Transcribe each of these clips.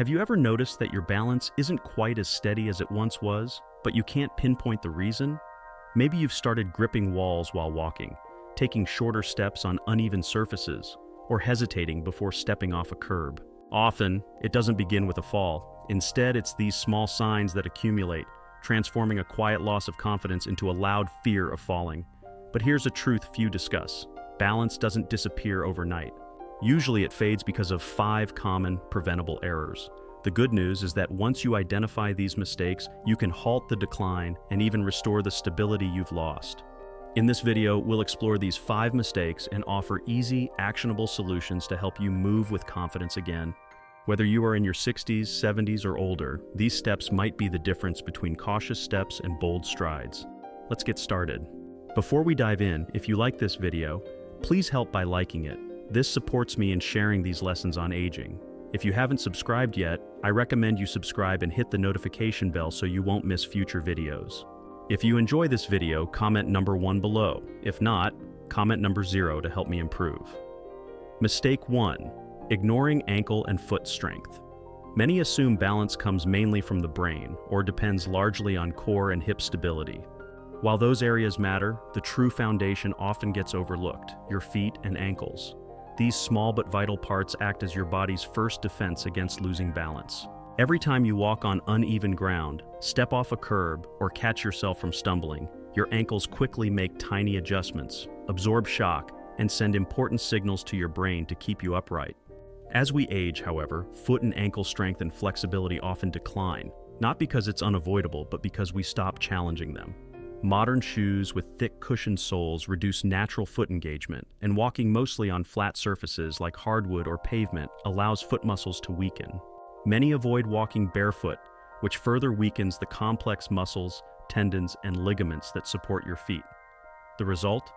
Have you ever noticed that your balance isn't quite as steady as it once was, but you can't pinpoint the reason? Maybe you've started gripping walls while walking, taking shorter steps on uneven surfaces, or hesitating before stepping off a curb. Often, it doesn't begin with a fall. Instead, it's these small signs that accumulate, transforming a quiet loss of confidence into a loud fear of falling. But here's a truth few discuss. Balance doesn't disappear overnight. Usually it fades because of 5 common preventable errors. The good news is that once you identify these mistakes, you can halt the decline and even restore the stability you've lost. In this video, we'll explore these 5 mistakes and offer easy, actionable solutions to help you move with confidence again. Whether you are in your 60s, 70s, or older, these steps might be the difference between cautious steps and bold strides. Let's get started. Before we dive in, if you like this video, please help by liking it. This supports me in sharing these lessons on aging. If you haven't subscribed yet, I recommend you subscribe and hit the notification bell so you won't miss future videos. If you enjoy this video, comment number 1 below. If not, comment number 0 to help me improve. Mistake 1. Ignoring ankle and foot strength. Many assume balance comes mainly from the brain or depends largely on core and hip stability. While those areas matter, the true foundation often gets overlooked: your feet and ankles. These small but vital parts act as your body's first defense against losing balance. Every time you walk on uneven ground, step off a curb, or catch yourself from stumbling, your ankles quickly make tiny adjustments, absorb shock, and send important signals to your brain to keep you upright. As we age, however, foot and ankle strength and flexibility often decline, not because it's unavoidable, but because we stop challenging them. Modern shoes with thick cushioned soles reduce natural foot engagement, and walking mostly on flat surfaces like hardwood or pavement allows foot muscles to weaken. Many avoid walking barefoot, which further weakens the complex muscles, tendons, and ligaments that support your feet. The result?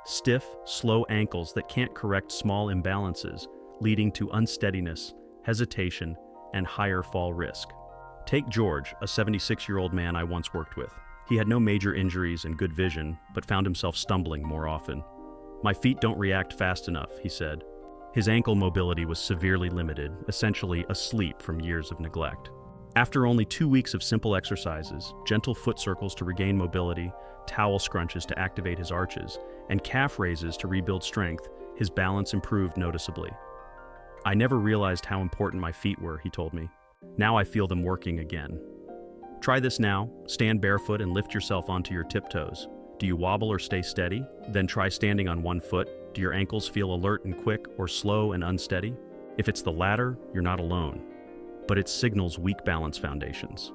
Stiff, slow ankles that can't correct small imbalances, leading to unsteadiness, hesitation, and higher fall risk. Take George, a 76-year-old man I once worked with. He had no major injuries and good vision, but found himself stumbling more often. "My feet don't react fast enough," he said. His ankle mobility was severely limited, essentially asleep from years of neglect. After only 2 weeks of simple exercises, gentle foot circles to regain mobility, towel scrunches to activate his arches, and calf raises to rebuild strength, his balance improved noticeably. "I never realized how important my feet were," he told me. "Now I feel them working again." Try this now. Stand barefoot and lift yourself onto your tiptoes. Do you wobble or stay steady? Then try standing on one foot. Do your ankles feel alert and quick, or slow and unsteady? If it's the latter, you're not alone. But it signals weak balance foundations.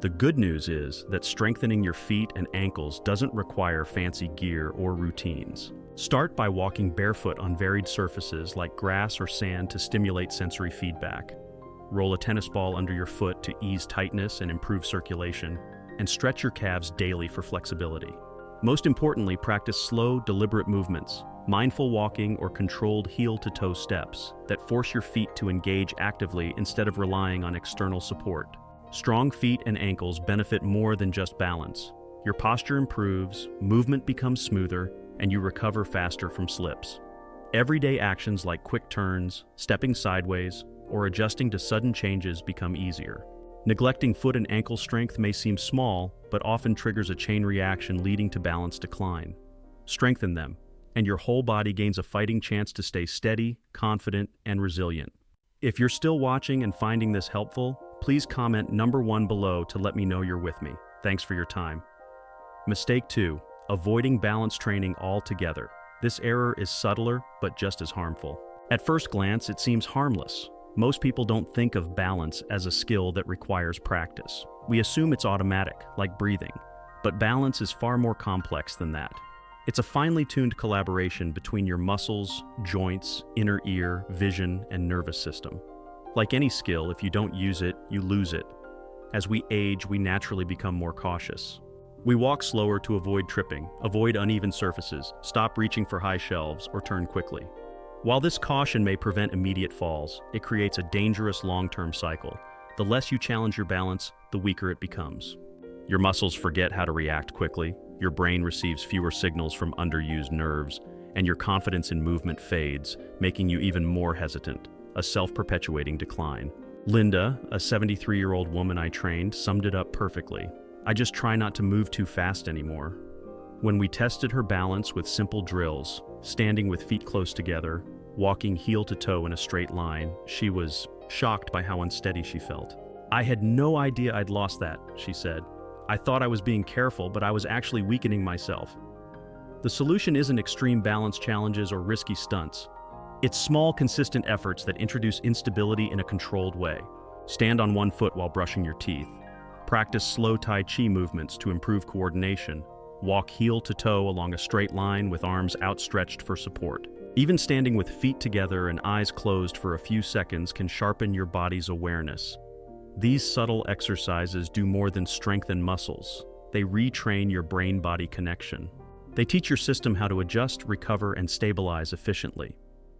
The good news is that strengthening your feet and ankles doesn't require fancy gear or routines. Start by walking barefoot on varied surfaces like grass or sand to stimulate sensory feedback. Roll a tennis ball under your foot to ease tightness and improve circulation, and stretch your calves daily for flexibility. Most importantly, practice slow, deliberate movements, mindful walking or controlled heel-to-toe steps that force your feet to engage actively instead of relying on external support. Strong feet and ankles benefit more than just balance. Your posture improves, movement becomes smoother, and you recover faster from slips. Everyday actions like quick turns, stepping sideways, or adjusting to sudden changes become easier. Neglecting foot and ankle strength may seem small, but often triggers a chain reaction leading to balance decline. Strengthen them, and your whole body gains a fighting chance to stay steady, confident, and resilient. If you're still watching and finding this helpful, please comment number 1 below to let me know you're with me. Thanks for your time. Mistake 2. Avoiding balance training altogether. This error is subtler, but just as harmful. At first glance, it seems harmless. Most people don't think of balance as a skill that requires practice. We assume it's automatic, like breathing. But balance is far more complex than that. It's a finely tuned collaboration between your muscles, joints, inner ear, vision, and nervous system. Like any skill, if you don't use it, you lose it. As we age, we naturally become more cautious. We walk slower to avoid tripping, avoid uneven surfaces, stop reaching for high shelves, or turn quickly. While this caution may prevent immediate falls, it creates a dangerous long-term cycle. The less you challenge your balance, the weaker it becomes. Your muscles forget how to react quickly, your brain receives fewer signals from underused nerves, and your confidence in movement fades, making you even more hesitant, a self-perpetuating decline. Linda, a 73-year-old woman I trained, summed it up perfectly. I just try not to move too fast anymore. When we tested her balance with simple drills, standing with feet close together, walking heel to toe in a straight line, she was shocked by how unsteady she felt. I had no idea I'd lost that, she said. I thought I was being careful, but I was actually weakening myself. The solution isn't extreme balance challenges or risky stunts. It's small, consistent efforts that introduce instability in a controlled way. Stand on one foot while brushing your teeth. Practice slow Tai Chi movements to improve coordination. Walk heel to toe along a straight line with arms outstretched for support. Even standing with feet together and eyes closed for a few seconds can sharpen your body's awareness. These subtle exercises do more than strengthen muscles. They retrain your brain-body connection. They teach your system how to adjust, recover, and stabilize efficiently.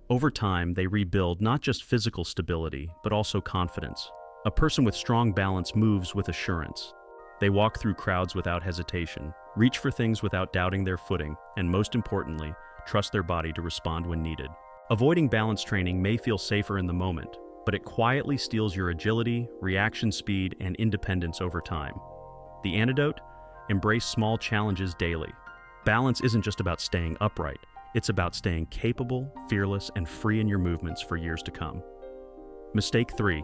Over time, they rebuild not just physical stability, but also confidence. A person with strong balance moves with assurance. They walk through crowds without hesitation, reach for things without doubting their footing, and most importantly, trust their body to respond when needed. Avoiding balance training may feel safer in the moment, but it quietly steals your agility, reaction speed, and independence over time. The antidote? Embrace small challenges daily. Balance isn't just about staying upright. It's about staying capable, fearless, and free in your movements for years to come. Mistake 3.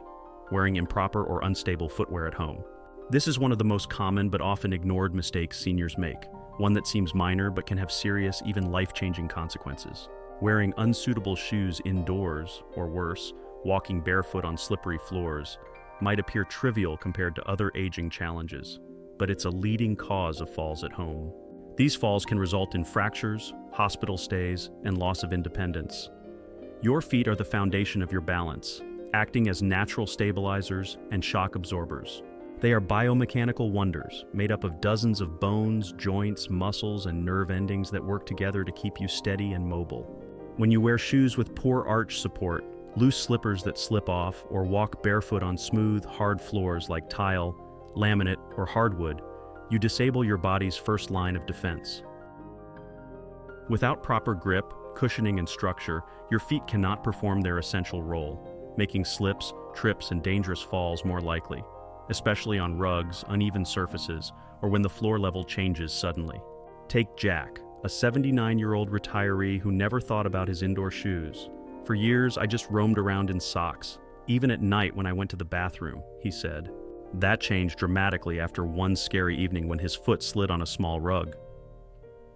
Wearing improper or unstable footwear at home. This is one of the most common but often ignored mistakes seniors make, one that seems minor but can have serious, even life-changing consequences. Wearing unsuitable shoes indoors, or worse, walking barefoot on slippery floors, might appear trivial compared to other aging challenges, but it's a leading cause of falls at home. These falls can result in fractures, hospital stays, and loss of independence. Your feet are the foundation of your balance, acting as natural stabilizers and shock absorbers. They are biomechanical wonders, made up of dozens of bones, joints, muscles, and nerve endings that work together to keep you steady and mobile. When you wear shoes with poor arch support, loose slippers that slip off, or walk barefoot on smooth, hard floors like tile, laminate, or hardwood, you disable your body's first line of defense. Without proper grip, cushioning, and structure, your feet cannot perform their essential role, making slips, trips, and dangerous falls more likely, especially on rugs, uneven surfaces, or when the floor level changes suddenly. Take Jack, a 79-year-old retiree who never thought about his indoor shoes. For years, I just roamed around in socks, even at night when I went to the bathroom, he said. That changed dramatically after one scary evening when his foot slid on a small rug.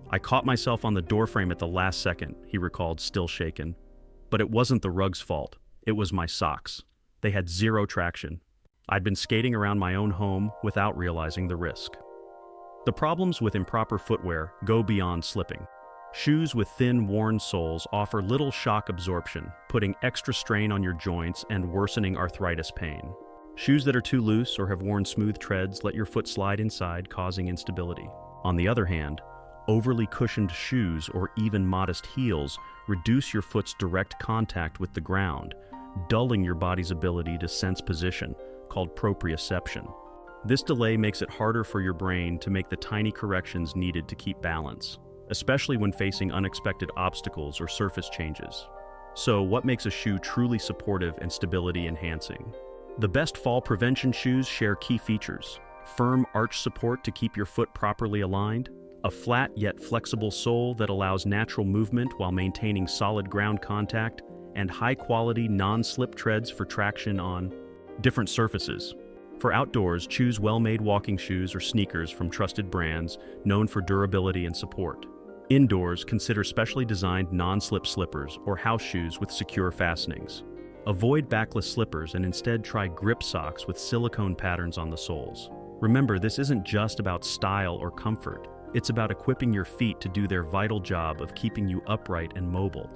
I caught myself on the doorframe at the last second, he recalled, still shaken. But it wasn't the rug's fault. It was my socks. They had zero traction. I'd been skating around my own home without realizing the risk. The problems with improper footwear go beyond slipping. Shoes with thin, worn soles offer little shock absorption, putting extra strain on your joints and worsening arthritis pain. Shoes that are too loose or have worn smooth treads let your foot slide inside, causing instability. On the other hand, overly cushioned shoes or even modest heels reduce your foot's direct contact with the ground, dulling your body's ability to sense position, called proprioception. This delay makes it harder for your brain to make the tiny corrections needed to keep balance, especially when facing unexpected obstacles or surface changes. So, what makes a shoe truly supportive and stability-enhancing? The best fall prevention shoes share key features: firm arch support to keep your foot properly aligned, a flat yet flexible sole that allows natural movement while maintaining solid ground contact, and high-quality non-slip treads for traction on different surfaces. For outdoors, choose well-made walking shoes or sneakers from trusted brands known for durability and support. Indoors, consider specially designed non-slip slippers or house shoes with secure fastenings. Avoid backless slippers and instead try grip socks with silicone patterns on the soles. Remember, this isn't just about style or comfort. It's about equipping your feet to do their vital job of keeping you upright and mobile.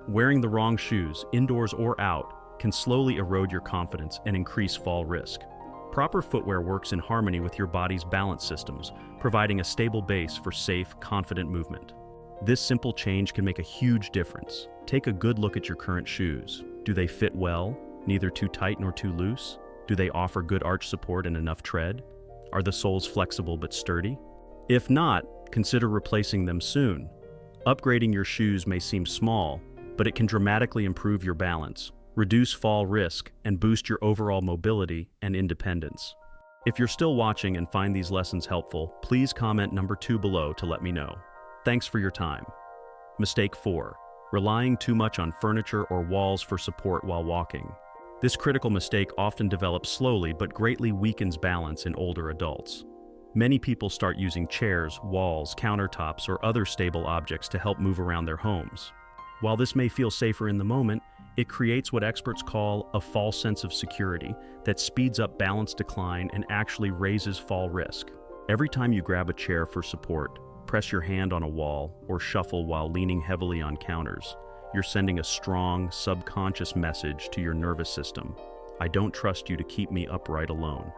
Wearing the wrong shoes, indoors or out, can slowly erode your confidence and increase fall risk. Proper footwear works in harmony with your body's balance systems, providing a stable base for safe, confident movement. This simple change can make a huge difference. Take a good look at your current shoes. Do they fit well, neither too tight nor too loose? Do they offer good arch support and enough tread? Are the soles flexible but sturdy? If not, consider replacing them soon. Upgrading your shoes may seem small, but it can dramatically improve your balance. reduce fall risk, and boost your overall mobility and independence. If you're still watching and find these lessons helpful, please comment number 2 below to let me know. Thanks for your time. Mistake 4. Relying too much on furniture or walls for support while walking. This critical mistake often develops slowly but greatly weakens balance in older adults. Many people start using chairs, walls, countertops, or other stable objects to help move around their homes. While this may feel safer in the moment, it creates what experts call a false sense of security that speeds up balance decline and actually raises fall risk. Every time you grab a chair for support, press your hand on a wall, or shuffle while leaning heavily on counters, you're sending a strong, subconscious message to your nervous system. I don't trust you to keep me upright alone.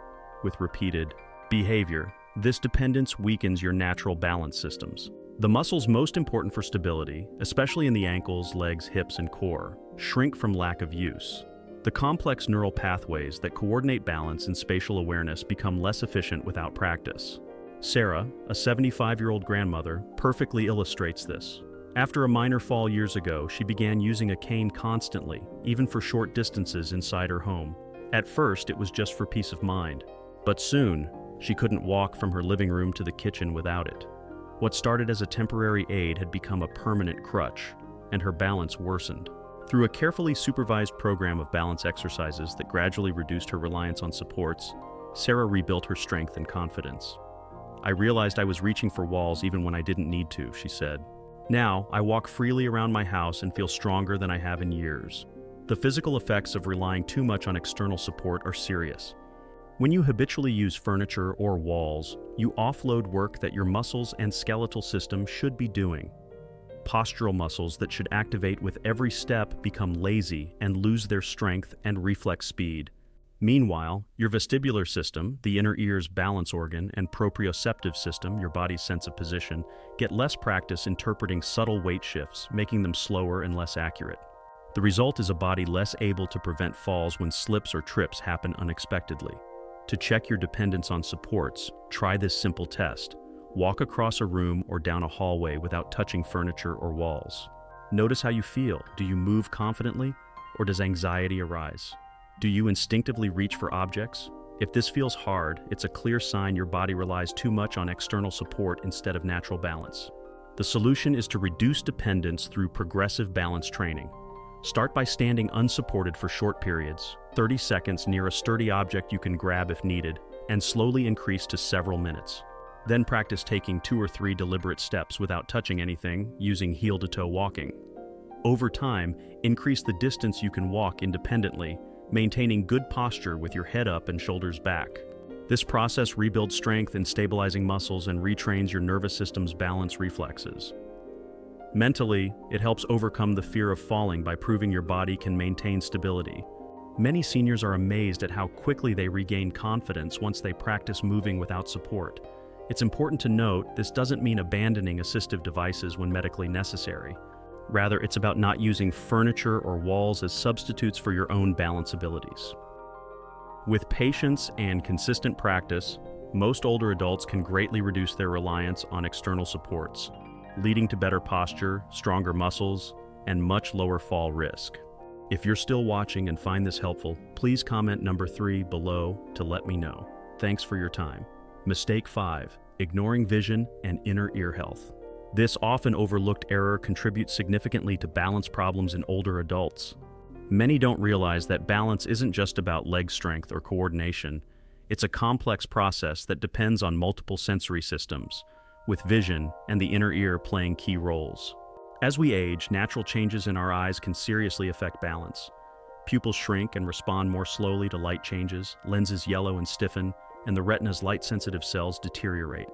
With repeated behavior, this dependence weakens your natural balance systems. The muscles most important for stability, especially in the ankles, legs, hips, and core, shrink from lack of use. The complex neural pathways that coordinate balance and spatial awareness become less efficient without practice. Sarah, a 75-year-old grandmother, perfectly illustrates this. After a minor fall years ago, she began using a cane constantly, even for short distances inside her home. At first, it was just for peace of mind. But soon, she couldn't walk from her living room to the kitchen without it. What started as a temporary aid had become a permanent crutch, and her balance worsened. Through a carefully supervised program of balance exercises that gradually reduced her reliance on supports, Sarah rebuilt her strength and confidence. I realized I was reaching for walls even when I didn't need to, she said. Now, I walk freely around my house and feel stronger than I have in years. The physical effects of relying too much on external support are serious. When you habitually use furniture or walls, you offload work that your muscles and skeletal system should be doing. Postural muscles that should activate with every step become lazy and lose their strength and reflex speed. Meanwhile, your vestibular system, the inner ear's balance organ, and proprioceptive system, your body's sense of position, get less practice interpreting subtle weight shifts, making them slower and less accurate. The result is a body less able to prevent falls when slips or trips happen unexpectedly. To check your dependence on supports, try this simple test. Walk across a room or down a hallway without touching furniture or walls. Notice how you feel. Do you move confidently, or does anxiety arise? Do you instinctively reach for objects? If this feels hard, it's a clear sign your body relies too much on external support instead of natural balance. The solution is to reduce dependence through progressive balance training. Start by standing unsupported for short periods, 30 seconds near a sturdy object you can grab if needed, and slowly increase to several minutes. Then practice taking 2 or 3 deliberate steps without touching anything, using heel-to-toe walking. Over time, increase the distance you can walk independently, maintaining good posture with your head up and shoulders back. This process rebuilds strength in stabilizing muscles and retrains your nervous system's balance reflexes. Mentally, it helps overcome the fear of falling by proving your body can maintain stability. Many seniors are amazed at how quickly they regain confidence once they practice moving without support. It's important to note this doesn't mean abandoning assistive devices when medically necessary. Rather, it's about not using furniture or walls as substitutes for your own balance abilities. With patience and consistent practice, most older adults can greatly reduce their reliance on external supports, leading to better posture, stronger muscles, and much lower fall risk. If you're still watching and find this helpful, please comment number 3 below to let me know. Thanks for your time. Mistake 5, ignoring vision and inner ear health. This often overlooked error contributes significantly to balance problems in older adults. Many don't realize that balance isn't just about leg strength or coordination. It's a complex process that depends on multiple sensory systems, with vision and the inner ear playing key roles. As we age, natural changes in our eyes can seriously affect balance. Pupils shrink and respond more slowly to light changes, lenses yellow and stiffen, and the retina's light-sensitive cells deteriorate.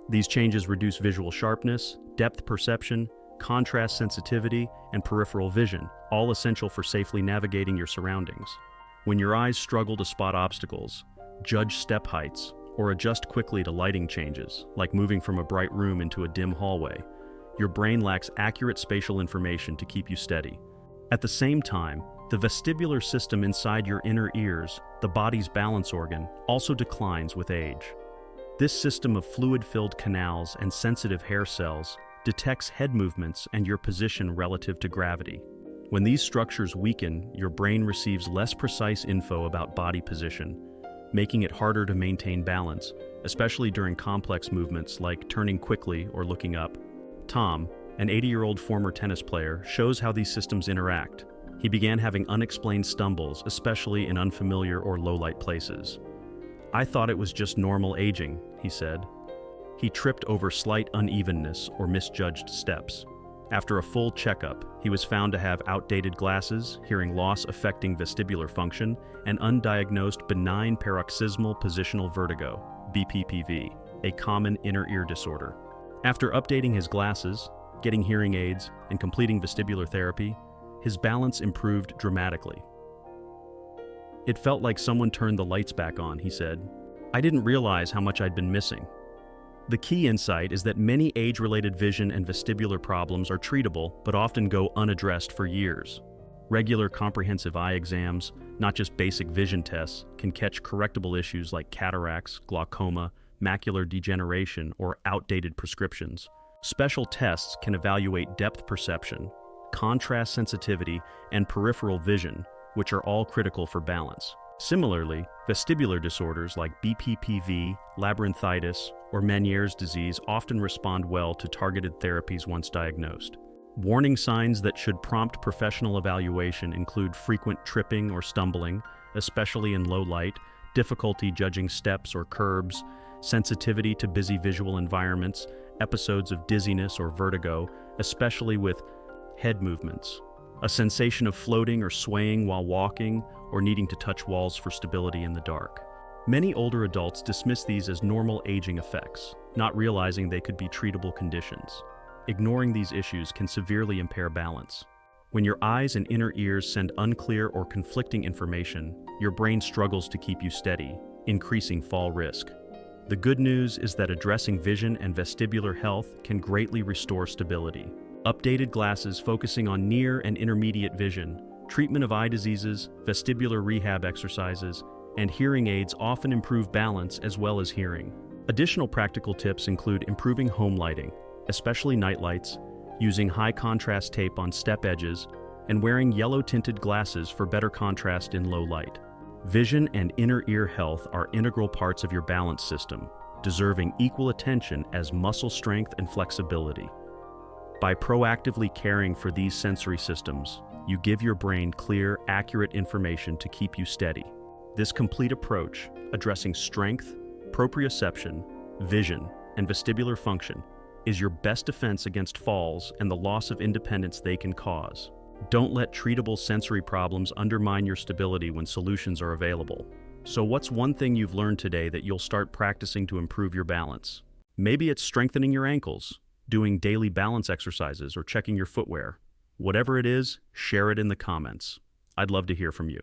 These changes reduce visual sharpness, depth perception, contrast sensitivity, and peripheral vision, all essential for safely navigating your surroundings. When your eyes struggle to spot obstacles, judge step heights, or adjust quickly to lighting changes, like moving from a bright room into a dim hallway, your brain lacks accurate spatial information to keep you steady. At the same time, the vestibular system inside your inner ears, the body's balance organ, also declines with age. This system of fluid-filled canals and sensitive hair cells detects head movements and your position relative to gravity. When these structures weaken, your brain receives less precise info about body position, making it harder to maintain balance, especially during complex movements like turning quickly or looking up. Tom, an 80-year-old former tennis player, shows how these systems interact. He began having unexplained stumbles, especially in unfamiliar or low-light places. "I thought it was just normal aging," he said. He tripped over slight unevenness or misjudged steps. After a full checkup, he was found to have outdated glasses, hearing loss affecting vestibular function, and undiagnosed benign paroxysmal positional vertigo, BPPV, a common inner ear disorder. After updating his glasses, getting hearing aids, and completing vestibular therapy, his balance improved dramatically. "It felt like someone turned the lights back on," he said. "I didn't realize how much I'd been missing." The key insight is that many age-related vision and vestibular problems are treatable but often go unaddressed for years. Regular comprehensive eye exams, not just basic vision tests, can catch correctable issues like cataracts, glaucoma, macular degeneration, or outdated prescriptions. Special tests can evaluate depth perception, contrast sensitivity, and peripheral vision, which are all critical for balance. Similarly, vestibular disorders like BPPV, labyrinthitis, or Meniere's disease often respond well to targeted therapies once diagnosed. Warning signs that should prompt professional evaluation include frequent tripping or stumbling, especially in low light, difficulty judging steps or curbs, sensitivity to busy visual environments, episodes of dizziness or vertigo, especially with head movements, a sensation of floating or swaying while walking, or needing to touch walls for stability in the dark. Many older adults dismiss these as normal aging effects, not realizing they could be treatable conditions. Ignoring these issues can severely impair balance. When your eyes and inner ears send unclear or conflicting information, your brain struggles to keep you steady, increasing fall risk. The good news is that addressing vision and vestibular health can greatly restore stability. Updated glasses focusing on near and intermediate vision, treatment of eye diseases, vestibular rehab exercises, and hearing aids often improve balance as well as hearing. Additional practical tips include improving home lighting, especially night lights, using high-contrast tape on step edges, and wearing yellow-tinted glasses for better contrast in low light. Vision and inner ear health are integral parts of your balance system, deserving equal attention as muscle strength and flexibility. By proactively caring for these sensory systems, you give your brain clear, accurate information to keep you steady. This complete approach, addressing strength, proprioception, vision, and vestibular function, is your best defense against falls and the loss of independence they can cause. Don't let treatable sensory problems undermine your stability when solutions are available. So what's one thing you've learned today that you'll start practicing to improve your balance? Maybe it's strengthening your ankles, doing daily balance exercises, or checking your footwear. Whatever it is, share it in the comments. I'd love to hear from you.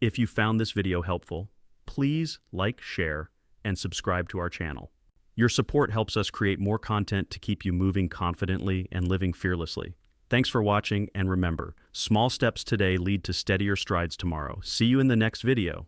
If you found this video helpful, please like, share, and subscribe to our channel. Your support helps us create more content to keep you moving confidently and living fearlessly. Thanks for watching, and remember, small steps today lead to steadier strides tomorrow. See you in the next video.